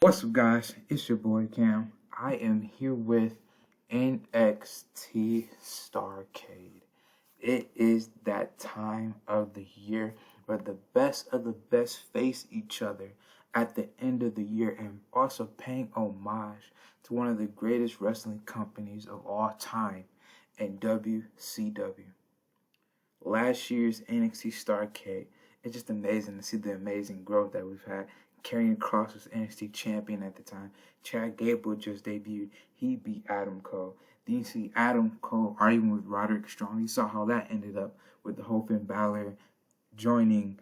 What's up, guys? It's your boy Cam. I am here with NXT Starrcade. It is that time of the year where the best of the best face each other at the end of the year and also paying homage to one of the greatest wrestling companies of all time in WCW. Last year's NXT Starrcade, it's just amazing to see the amazing growth that we've had. Karrion Kross was NXT champion at the time. Chad Gable just debuted. He beat Adam Cole. Then you see Adam Cole arguing with Roderick Strong. You saw how that ended up with the whole Finn Balor joining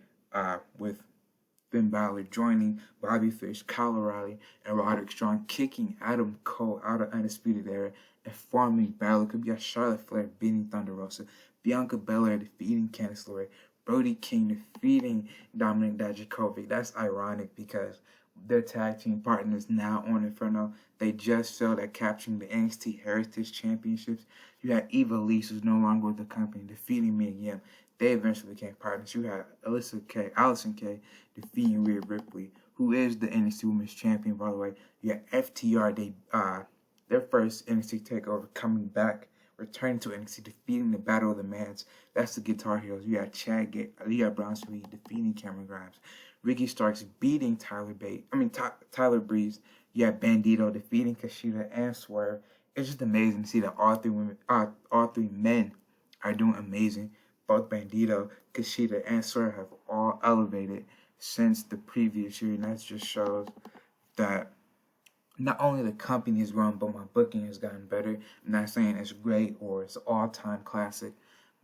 Bobby Fish, Kyle O'Reilly, and Roderick Strong, kicking Adam Cole out of Undisputed Era and forming Balor. Could be a Charlotte Flair beating Thunder Rosa, Bianca Belair defeating Candice LeRae, Brody King defeating Dominic Dijakovic. That's ironic because their tag team partners now on Inferno. They just failed at capturing the NXT Heritage Championships. You had Eva Lise, who's no longer with the company, defeating Mia Yim. They eventually became partners. You had Allison Kay defeating Rhea Ripley, who is the NXT Women's Champion, by the way. You had FTR, their first NXT takeover, coming back, returning to NXT, defeating the Battle of the Mans. That's the Guitar Heroes. You had Braun Strowman defeating Cameron Grimes. Ricky Starks beating Tyler Breeze. You had Bandito defeating Kushida and Swerve. It's just amazing to see that all three men are doing amazing. Both Bandito, Kushida, and Swerve have all elevated since the previous year, and that just shows that not only the company has grown, but my booking has gotten better. I'm not saying it's great or it's all-time classic,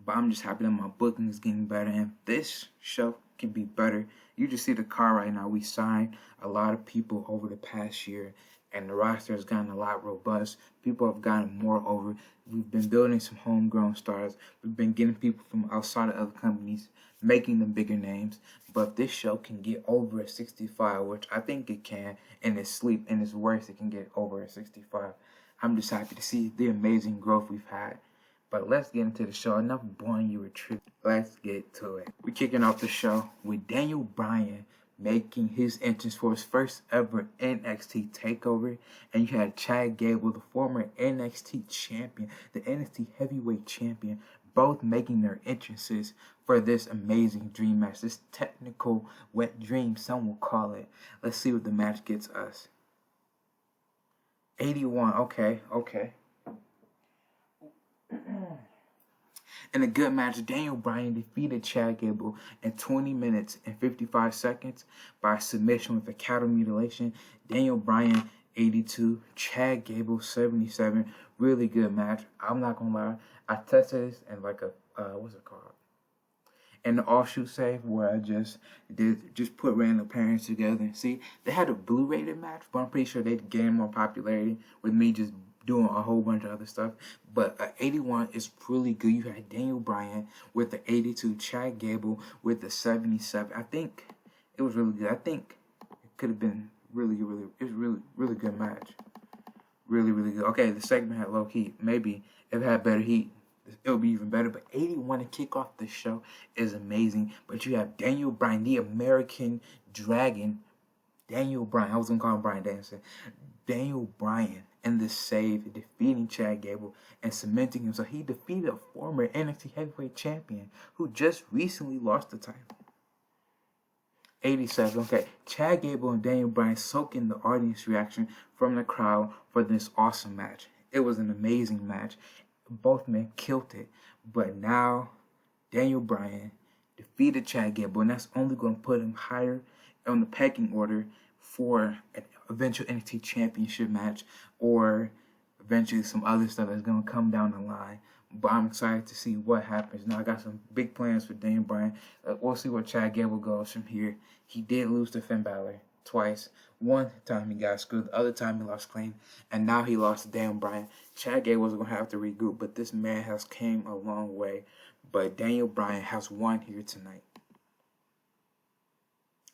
but I'm just happy that my booking is getting better, and this show can be better. You just see the car right now. We signed a lot of people over the past year, and the roster has gotten a lot robust. People have gotten more over. We've been building some homegrown stars. We've been getting people from outside of other companies, making them bigger names. But this show can get over a 65, which I think it can. In its sleep, in its worst, it can get over a 65. I'm just happy to see the amazing growth we've had. But let's get into the show. Enough boring you with trivia. Let's get to it. We're kicking off the show with Daniel Bryan making his entrance for his first ever NXT takeover. And you had Chad Gable, the former NXT champion, the NXT heavyweight champion, both making their entrances for this amazing dream match, this technical wet dream, some will call it. Let's see what the match gets us. 81, okay. In a good match, Daniel Bryan defeated Chad Gable in 20 minutes and 55 seconds by submission with a cattle mutilation. Daniel Bryan 82, Chad Gable 77. Really good match. I'm not gonna lie, I tested this in like a what's it called? In the offshoot save where I just put random pairings together. See, they had a blue rated match, but I'm pretty sure they'd gain more popularity with me just doing a whole bunch of other stuff. But 81 is really good. You had Daniel Bryan with the 82, Chad Gable with the 77. I think it was really good. I think it could have been really good match. Really good. Okay, the segment had low heat. Maybe if it had better heat, it would be even better. But 81 to kick off the show is amazing. But you have Daniel Bryan, the American Dragon. Daniel Bryan. I was going to call him Bryan Danielson. Daniel Bryan in the save, defeating Chad Gable and cementing him. So he defeated a former NXT heavyweight champion who just recently lost the title. 87. Okay, Chad Gable and Daniel Bryan soaking the audience reaction from the crowd for this awesome match. It was an amazing match. Both men killed it. But now Daniel Bryan defeated Chad Gable, and that's only going to put him higher on the pecking order for an eventual NXT championship match or eventually some other stuff that's going to come down the line. But I'm excited to see what happens. Now I got some big plans for Daniel Bryan. We'll see where Chad Gable goes from here. He did lose to Finn Balor twice. One time he got screwed, the other time he lost clean, and now he lost to Daniel Bryan. Chad Gable was going to have to regroup, but this man has came a long way. But Daniel Bryan has won here tonight.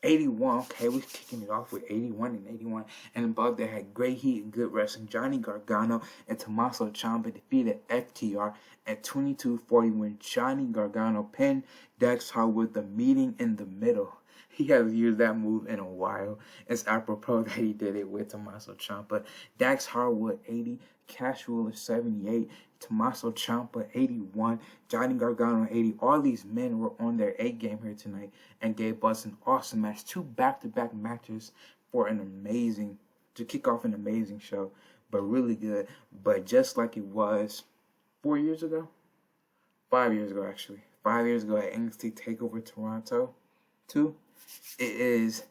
81, okay, we're kicking it off with 81 and 81. And above that had great heat and good wrestling. Johnny Gargano and Tommaso Ciampa defeated FTR at 22-40 when Johnny Gargano pinned Dax Harwood with the meeting in the middle. he hasn't used that move in a while. It's apropos that he did it with Tommaso Ciampa. Dax Harwood 80, Cash Ruler 78, Tommaso Ciampa 81, Johnny Gargano 80. All these men were on their A game here tonight and gave us an awesome match. 2 back-to-back matches for to kick off an amazing show, but really good. But just like it was 4 years ago, 5 years ago actually, 5 years ago at NXT TakeOver Toronto 2, it is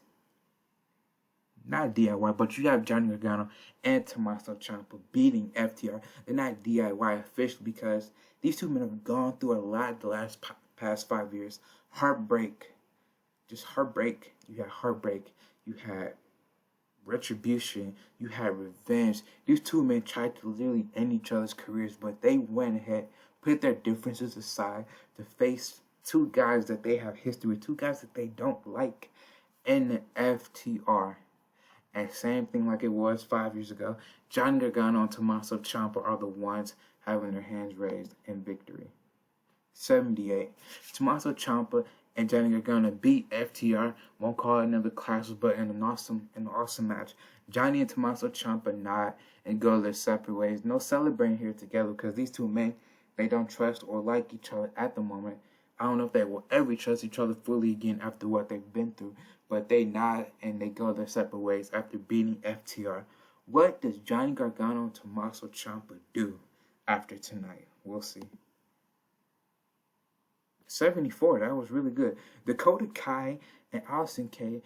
not DIY, but you have Johnny Gargano and Tommaso Ciampa beating FTR. They're not DIY officially because these two men have gone through a lot the past 5 years. Heartbreak, just heartbreak. You had heartbreak. You had retribution. You had revenge. These two men tried to literally end each other's careers, but they went ahead, put their differences aside to face two guys that they have history with, two guys that they don't like in the FTR. And same thing like it was 5 years ago, Johnny Gargano and Tommaso Ciampa are the ones having their hands raised in victory. 78. Tommaso Ciampa and Johnny Gargano beat FTR. Won't call it another classic, but in an awesome match. Johnny and Tommaso Ciampa nod and go their separate ways. No celebrating here together because these two men, they don't trust or like each other at the moment. I don't know if they will ever trust each other fully again after what they've been through, but they nod and they go their separate ways after beating FTR. What does Johnny Gargano and Tommaso Ciampa do after tonight? We'll see. 74, that was really good. Dakota Kai and Allison Kay.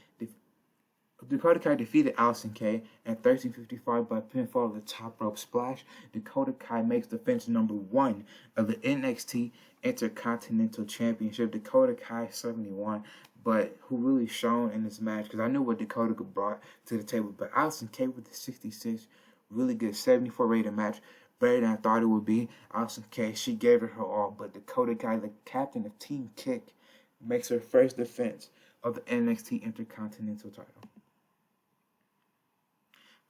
Dakota Kai defeated Allison Kay at 13:55 by pinfall of the top rope splash. Dakota Kai makes defense number 1 of the NXT Intercontinental Championship. Dakota Kai 71, but who really shone in this match, because I knew what Dakota brought to the table, but Allison Kay with the 66, really good 74 rated match. Better than I thought it would be. Allison Kay, she gave it her all, but Dakota Kai, the captain of Team Kick, makes her first defense of the NXT Intercontinental title.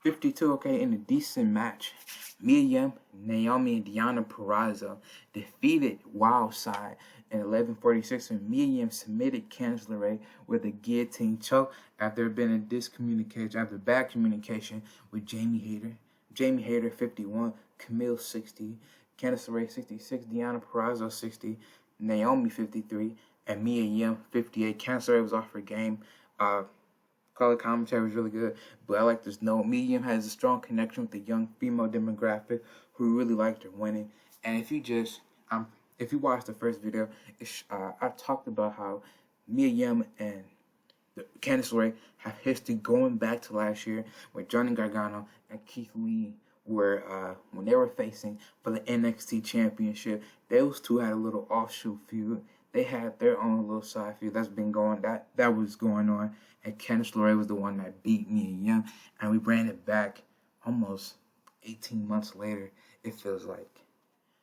52, okay, in a decent match, Mia Yim, Naomi, and Deonna Purrazzo defeated Wildside in 11:46, and Mia Yim submitted Candice LeRae with a guillotine choke after bad communication with Jamie Hayter. Jamie Hayter 51, Camille 60, Candice LeRae 66, Deonna Purrazzo 60, Naomi 53, and Mia Yim 58. Candice LeRae was off her game. Color commentary was really good, but I like this note. Mia Yim has a strong connection with the young female demographic who really liked her winning. And if you watch the first video, I talked about how Mia Yim and Candice LeRae have history going back to last year when Johnny Gargano and Keith Lee were when they were facing for the NXT Championship. Those two had a little offshoot feud. They had their own little side feud that was going on, and Candice LeRae was the one that beat Mia Yim, and we ran it back almost 18 months later. It feels like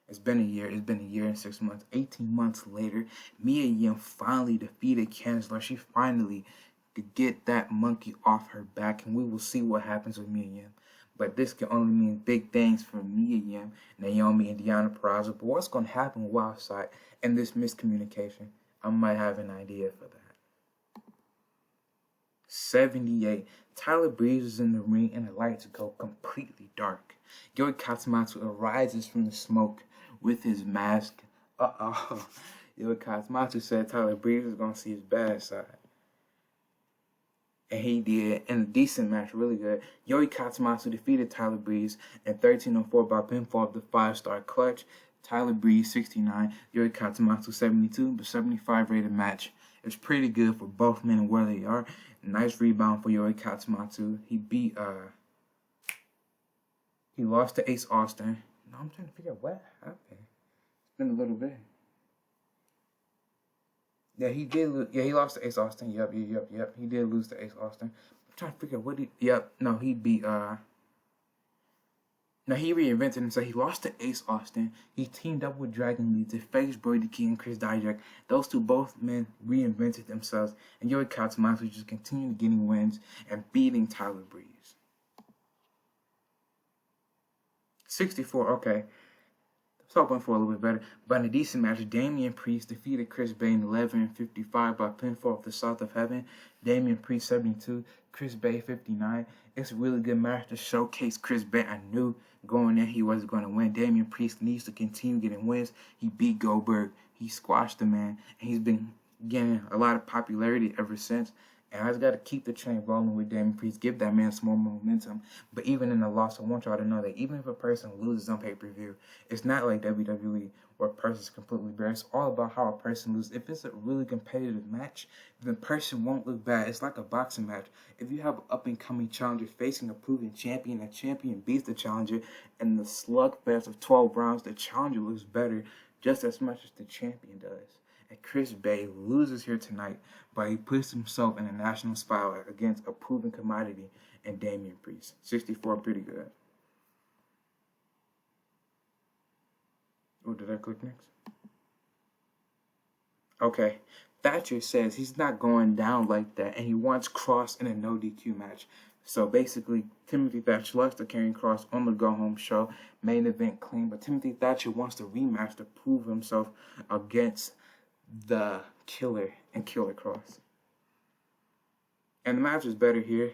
it's been a year. It's been a year and 6 months. 18 months later, Mia Yim finally defeated Candice LeRae. She finally could get that monkey off her back, and we will see what happens with Mia Yim. But this can only mean big things for Mia Yim, Naomi, and Deonna Purrazzo. But what's going to happen with Wildside and this miscommunication? I might have an idea for that. 78. Tyler Breeze is in the ring and the lights go completely dark. Yuri Katsumatsu arises from the smoke with his mask. Yuri Katsumatsu said Tyler Breeze was going to see his bad side. And he did in a decent match, really good. Yuri Katsumatsu defeated Tyler Breeze in 13:04 by pinfall of the 5-star clutch. Tyler Breeze 69, Yuri Katsumatsu 72, but 75 rated match. It's pretty good for both men and where they are. Nice rebound for Yuri Katsumatsu. He lost to Ace Austin. No, I'm trying to figure out what happened. It's been a little bit. Yeah, he did lose. Yeah, he lost to Ace Austin. Yep. He did lose to Ace Austin. I'm trying to figure out what he... Yep, no, he beat... No, he reinvented himself. He lost to Ace Austin. He teamed up with Dragon Lee to face Brody King and Chris Dijak. Those two, both men, reinvented themselves. And Yuri Katsumatsu just continued getting wins and beating Tyler Breeze. 64, okay. was hoping for a little bit better. But in a decent match, Damian Priest defeated Chris Bay in 11:55 by pinfall off the South of Heaven. Damian Priest 72, Chris Bay 59. It's a really good match to showcase Chris Bay. I knew going in he wasn't going to win. Damian Priest needs to continue getting wins. He beat Goldberg. He squashed the man. And he's been getting a lot of popularity ever since. And I just got to keep the train rolling with Damian Priest, give that man some more momentum. But even in the loss, I want y'all to know that even if a person loses on pay-per-view, it's not like WWE where a person's completely bare. It's all about how a person loses. If it's a really competitive match, the person won't look bad. It's like a boxing match. If you have an up-and-coming challenger facing a proven champion, the champion beats the challenger, and the slugfest of 12 rounds, the challenger looks better just as much as the champion does. And Chris Bay loses here tonight, but he puts himself in a national spotlight against a proven commodity in Damian Priest. 64, pretty good. Oh, did I click next? Okay. Thatcher says he's not going down like that, and he wants Cross in a no DQ match. So basically, Timothy Thatcher lost to Karrion Kross on the Go Home show, main event clean, but Timothy Thatcher wants to rematch to prove himself against the Killer and Killer Kross. And the match was better here.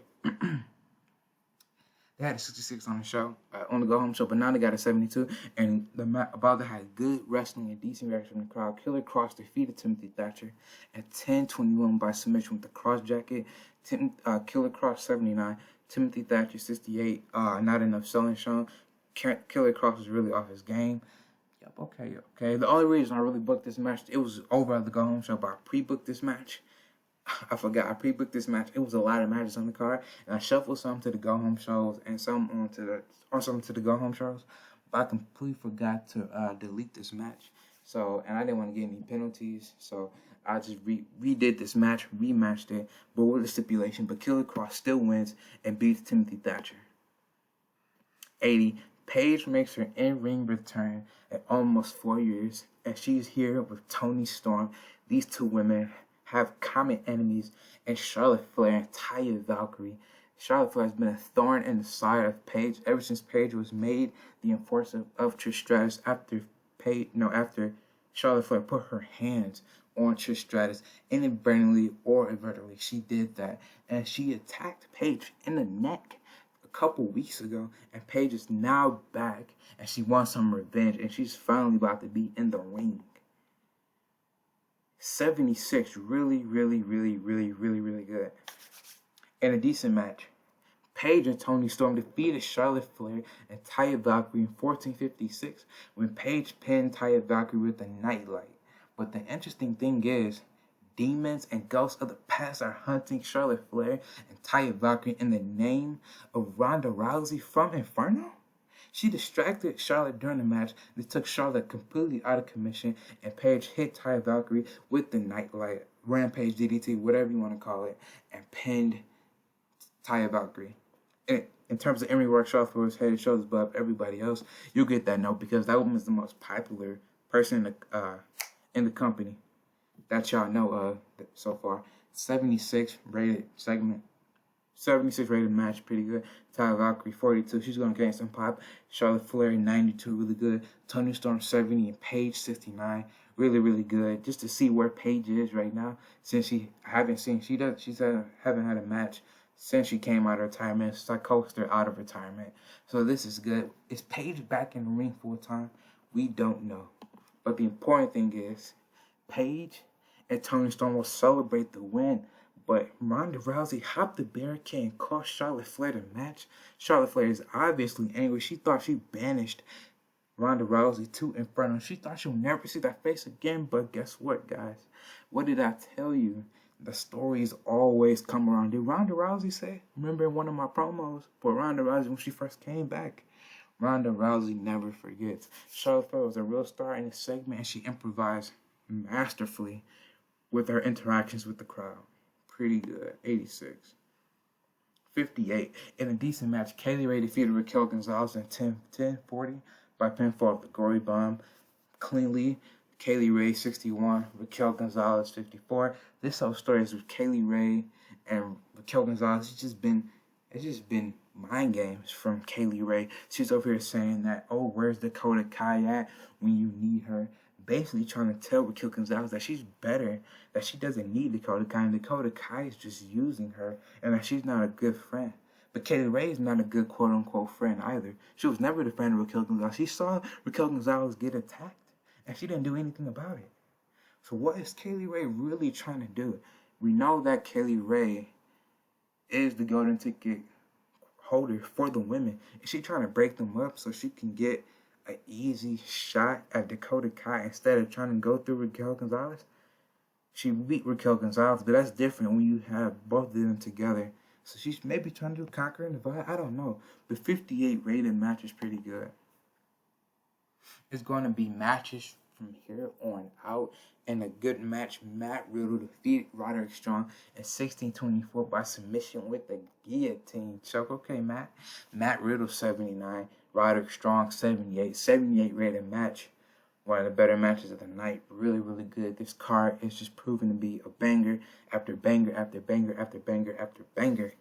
They had a 66 on the show, on the Go Home show, but now they got a 72. And about to have good wrestling and decent reaction from the crowd. Killer Kross defeated Timothy Thatcher at 10:21 by submission with the cross jacket. Killer Kross 79, Timothy Thatcher 68. Not enough selling shown. Killer Kross was really off his game. Yep, okay. The only reason I really booked this match, it was over at the Go Home show, but I pre-booked this match. I forgot I pre-booked this match. It was a lot of matches on the card, and I shuffled some to the Go Home shows and some some to the Go Home shows. But I completely forgot to delete this match. So, and I didn't want to get any penalties, so I just redid this match, rematched it, but with a stipulation. But Killer Kross still wins and beats Timothy Thatcher. 80. Paige makes her in-ring return in almost 4 years, and she's here with Toni Storm. These two women have common enemies in Charlotte Flair and Taya Valkyrie. Charlotte Flair has been a thorn in the side of Paige ever since Paige was made the enforcer of Trish Stratus after Charlotte Flair put her hands on Trish Stratus inadvertently or inadvertently. She did that, and she attacked Paige in the neck a couple weeks ago, and Paige is now back, and she wants some revenge, and she's finally about to be in the ring. 76, really good. In a decent match, Paige and Toni Storm defeated Charlotte Flair and Taya Valkyrie in 14:56 when Paige pinned Taya Valkyrie with a nightlight. But the interesting thing is, demons and ghosts of the past are hunting Charlotte Flair and Taya Valkyrie in the name of Ronda Rousey from Inferno? She distracted Charlotte during the match. They took Charlotte completely out of commission, and Paige hit Taya Valkyrie with the nightlight, Rampage DDT, whatever you want to call it, and pinned Taya Valkyrie. In terms of in-ring work, Charlotte was head and shoulders above everybody else. You'll get that note because that woman is the most popular person in the company that y'all know of so far. 76 rated segment. 76 rated match, pretty good. Taya Valkyrie 42, she's gonna gain some pop. Charlotte Flair 92, really good. Toni Storm 70 and Paige 69, really good. Just to see where Paige is right now, since she haven't had a match since she came out of retirement. So I coaxed her out of retirement, so this is good. Is Paige back in the ring full time? We don't know, but the important thing is Paige and Toni Storm will celebrate the win. But Ronda Rousey hopped the barricade and cost Charlotte Flair the match. Charlotte Flair is obviously angry. She thought she banished Ronda Rousey to Inferno. She thought she'll never see that face again. But guess what, guys? What did I tell you? The stories always come around. Did Ronda Rousey say? Remember in one of my promos for Ronda Rousey when she first came back? Ronda Rousey never forgets. Charlotte Flair was a real star in this segment, and she improvised masterfully with her interactions with the crowd. Pretty good. 86. 58. In a decent match, Kaylee Ray defeated Raquel Gonzalez in 10:40 by pinfall of the Gory Bomb. Cleanly, Kaylee Ray 61, Raquel Gonzalez 54. This whole story is with Kaylee Ray and Raquel Gonzalez. It's just been mind games from Kaylee Ray. She's over here saying that, oh, where's Dakota Kai at when you need her? Basically trying to tell Raquel Gonzalez that she's better, that she doesn't need Dakota Kai, and Dakota Kai is just using her, and that she's not a good friend. But Kaylee Ray is not a good quote-unquote friend either. She was never the friend of Raquel Gonzalez. She saw Raquel Gonzalez get attacked, and she didn't do anything about it. So what is Kaylee Ray really trying to do? We know that Kaylee Ray is the golden ticket holder for the women. Is she trying to break them up so she can get an easy shot at Dakota Kai instead of trying to go through Raquel Gonzalez? She beat Raquel Gonzalez, but that's different when you have both of them together. So she's maybe trying to do Conquer and Divide. I don't know. But 58 rated match is pretty good. It's going to be matches from here on out. And a good match, Matt Riddle defeated Roderick Strong in 16-24 by submission with the guillotine choke. Okay, Matt. Matt Riddle 79, Roderick Strong 78. 78 rated match. One of the better matches of the night. Really, really good. This card is just proven to be a banger after banger after banger after banger after banger.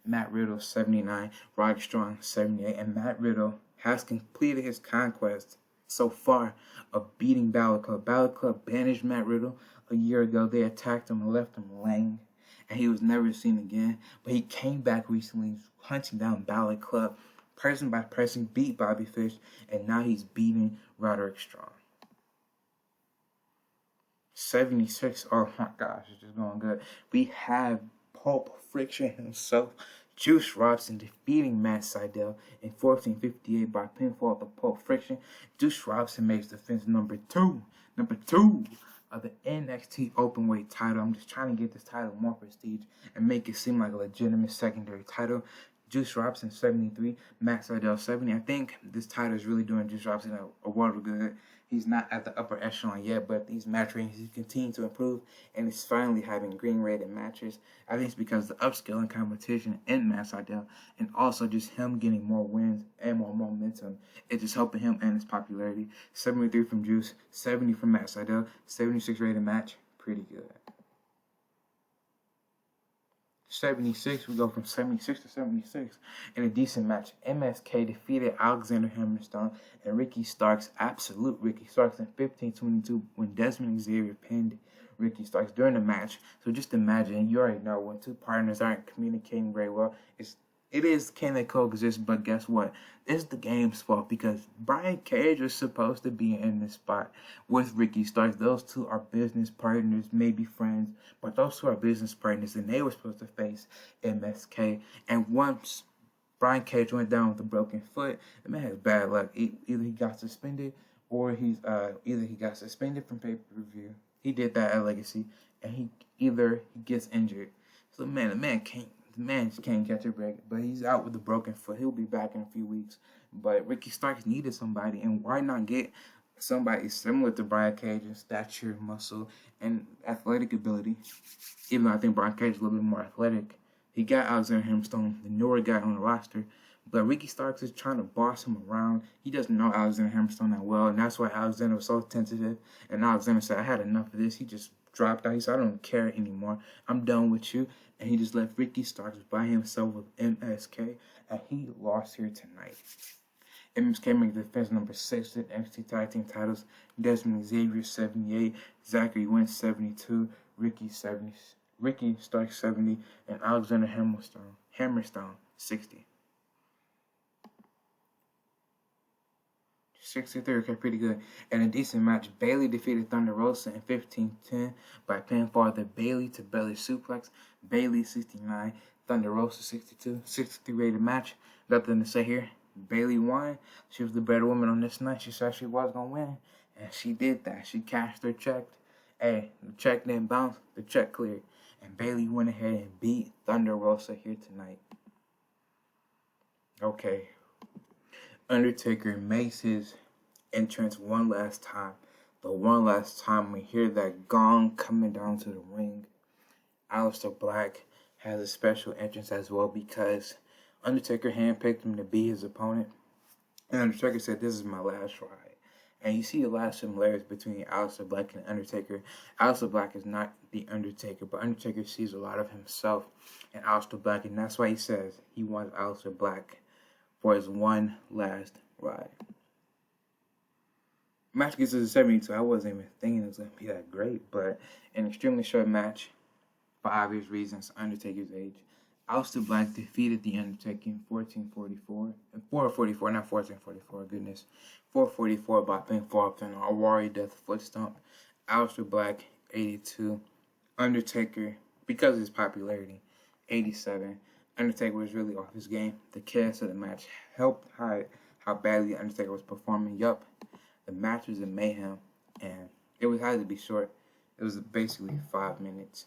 Matt Riddle 79, Roderick Strong 78, and Matt Riddle has completed his conquest so far of beating Balor Club. Balor Club banished Matt Riddle a year ago. They attacked him and left him laying, and he was never seen again. But he came back recently, hunting down Balor Club, person by person, beat Bobby Fish, and now he's beating Roderick Strong. 76, oh my gosh, it's just going good. We have Pulp Friction himself, Juice Robinson, defeating Matt Sydal in 14:58 by pinfall to Pulp Friction. Juice Robinson makes defense number two of the NXT Openweight title. I'm just trying to get this title more prestige and make it seem like a legitimate secondary title. Juice Robinson 73, Matt Sydal 70. I think this title is really doing Juice Robinson a world of good. He's not at the upper echelon yet, but these match ratings continue to improve, and it's finally having green rated matches. I think it's because the upscaling competition in Matt Sydal, and also just him getting more wins and more momentum. It's just helping him and his popularity. 73 from Juice, 70 from Matt Sydal, 76 rated match, pretty good. 76, we go from 76 to 76 in a decent match. MSK defeated Alexander Hammerstone and Ricky Starks, absolute Ricky Starks, in 15-22 when Desmond Xavier pinned Ricky Starks during the match. So just imagine, you already know, when two partners aren't communicating very well, can they coexist? But guess what? It's the game's fault, because Brian Cage was supposed to be in this spot with Ricky Starks. Those two are business partners, maybe friends, but those two are business partners, and they were supposed to face MSK. And once Brian Cage went down with a broken foot, the man has bad luck. Either he got suspended, or he got suspended from pay-per-view. He did that at Legacy, and he gets injured. So the man just can't catch a break, but he's out with a broken foot. He'll be back in a few weeks. But Ricky Starks needed somebody, and why not get somebody similar to Brian Cage in stature, muscle, and athletic ability? Even though I think Brian Cage is a little bit more athletic. He got Alexander Hammerstone, the newer guy on the roster, but Ricky Starks is trying to boss him around. He doesn't know Alexander Hammerstone that well, and that's why Alexander was so tentative. And Alexander said, I had enough of this. He just dropped out. He said, I don't care anymore. I'm done with you. And he just left Ricky Starks by himself with MSK, and he lost here tonight. MSK makes defense number 6 at NXT Tag Team titles. Desmond Xavier 78, Zachary Wentz 72, Ricky Starks 70, and Alexander Hammerstone 60. 63, okay, pretty good. And a decent match, Bayley defeated Thunder Rosa in 15-10 by pinfall, the Bayley to belly suplex. Bayley 69, Thunder Rosa 62. 63 rated match. Nothing to say here. Bayley won. She was the better woman on this night. She said she was going to win, and she did that. She cashed her check. Hey, the check didn't bounce. The check cleared. And Bayley went ahead and beat Thunder Rosa here tonight. Okay. Undertaker makes his entrance one last time. The one last time we hear that gong coming down to the ring. Aleister Black has a special entrance as well, because Undertaker handpicked him to be his opponent. And Undertaker said, this is my last ride. And you see a lot of similarities between Aleister Black and Undertaker. Aleister Black is not the Undertaker, but Undertaker sees a lot of himself in Aleister Black, and that's why he says he wants Aleister Black for his one last ride. Match gets to the 72. I wasn't even thinking it was going to be that great, but an extremely short match for obvious reasons, Undertaker's age. Aleister Black defeated The Undertaker in 444, not 1444, goodness. 444 by pinfall pin, a Warrior Death foot stomp. Aleister Black, 82. Undertaker, because of his popularity, 87. Undertaker was really off his game. The chaos of the match helped hide how badly Undertaker was performing. Yup, the match was a mayhem, and it had to be short. It was basically 5 minutes.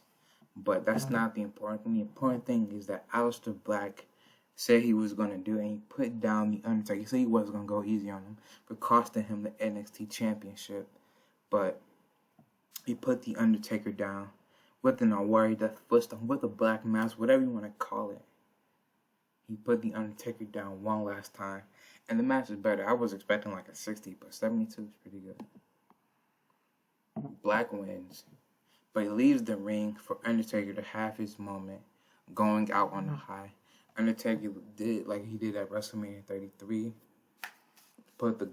But that's not the important thing. The important thing is that Aleister Black said he was going to do it, and he put down The Undertaker. He said he wasn't going to go easy on him, but costing him the NXT Championship. But he put The Undertaker down with an Warrior Death foot stomp, with a black mask, whatever you want to call it. He put The Undertaker down one last time, and the match is better. I was expecting like a 60, but 72 is pretty good. Black wins, but he leaves the ring for Undertaker to have his moment, going out on a high. Undertaker did like he did at WrestleMania 33. He put the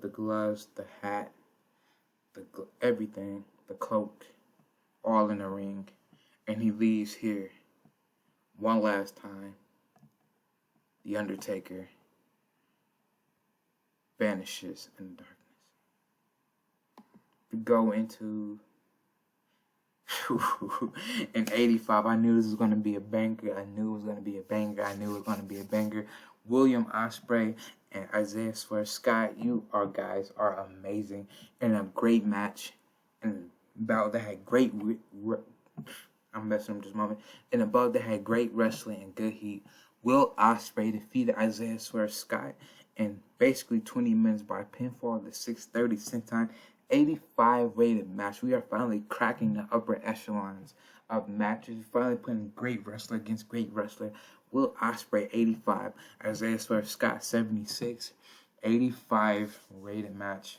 gloves, the hat, everything, the cloak, all in the ring, and he leaves here one last time. The Undertaker vanishes in the darkness. To go into in 85, I knew this was going to be a banger. I knew it was going to be a banger. William Ospreay and Isaiah Swerve Scott, you guys are amazing. In a great match. And about that had great... I'm messing up just a moment. And above that had great wrestling and good heat. Will Ospreay defeated Isaiah Swerve Scott in basically 20 minutes by pinfall at the 6:30 Cent Time. 85 rated match. We are finally cracking the upper echelons of matches. Finally putting great wrestler against great wrestler. Will Ospreay 85, Isaiah Swerve Scott 76. 85 rated match.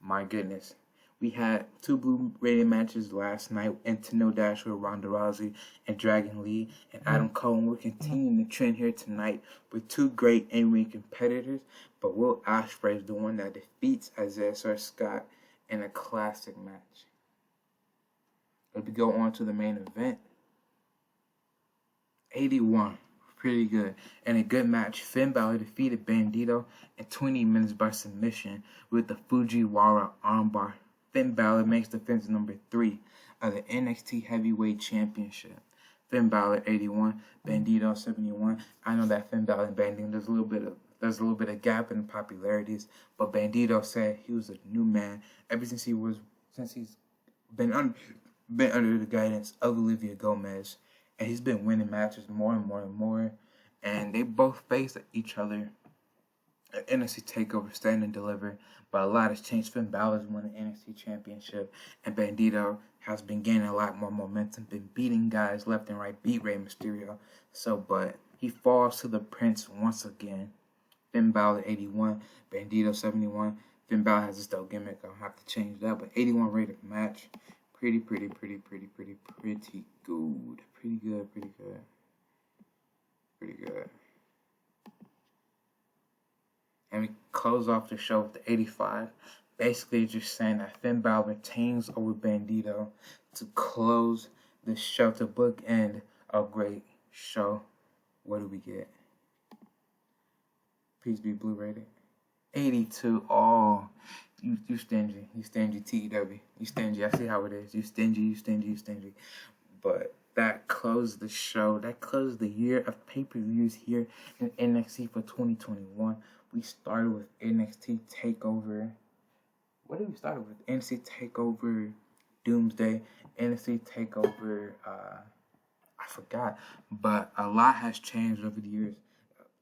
My goodness. We had 2 blue rated matches last night, Into No Dash with Ronda Rousey and Dragon Lee and Adam Cole. And we're continuing the trend here tonight with 2 great in-ring competitors. But Will Ospreay is the one that defeats Isaiah Swerve Scott in a classic match. If we go on to the main event, 81, pretty good. And a good match, Finn Balor defeated Bandito in 20 minutes by submission with the Fujiwara armbar. Finn Balor makes defense number 3 of the NXT Heavyweight Championship. Finn Balor 81, Bandito 71. I know that Finn Balor and Bandito, there's a little bit of gap in popularities, but Bandito said he was a new man ever since he's been under the guidance of Olivia Gomez, and he's been winning matches more and more and more. And they both faced each other at NXT TakeOver, Stand and Deliver, but a lot has changed. Finn Balor's won the NXT Championship, and Bandito has been gaining a lot more momentum, been beating guys left and right, beat Rey Mysterio. But he falls to the Prince once again. Finn Balor 81, Bandito 71. Finn Balor has this dope gimmick. I'll have to change that, but 81 rated match. Pretty good. And we close off the show with the 85. Basically just saying that Finn Balor retains over Bandito to close the show, to bookend a great show. What do we get? Please be blue rated. 82. Oh, you stingy. You stingy, TEW. You stingy. I see how it is. You stingy. But that closed the show. That closed the year of pay-per-views here in NXT for 2021. We started with NXT TakeOver. What did we start with? NXT TakeOver Doomsday. NXT TakeOver, I forgot. But a lot has changed over the years.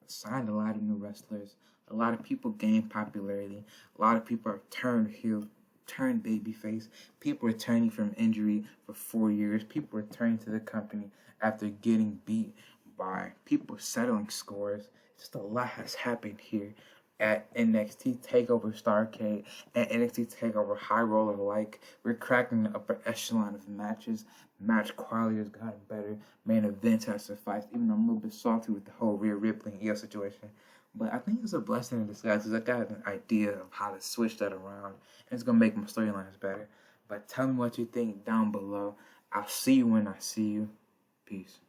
Signed a lot of new wrestlers. A lot of people gained popularity. A lot of people are turned heel, turned babyface. People returning from injury for 4 years. People returning to the company after getting beat by people settling scores. Just a lot has happened here. at NXT TakeOver Starrcade and NXT TakeOver High Roller alike. We're cracking the upper echelon of matches. Match quality has gotten better. Main events have sufficed, even though I'm a little bit salty with the whole Rhea Ripley and Io situation. But I think it's a blessing in disguise because I got an idea of how to switch that around. And it's going to make my storylines better. But tell me what you think down below. I'll see you when I see you. Peace.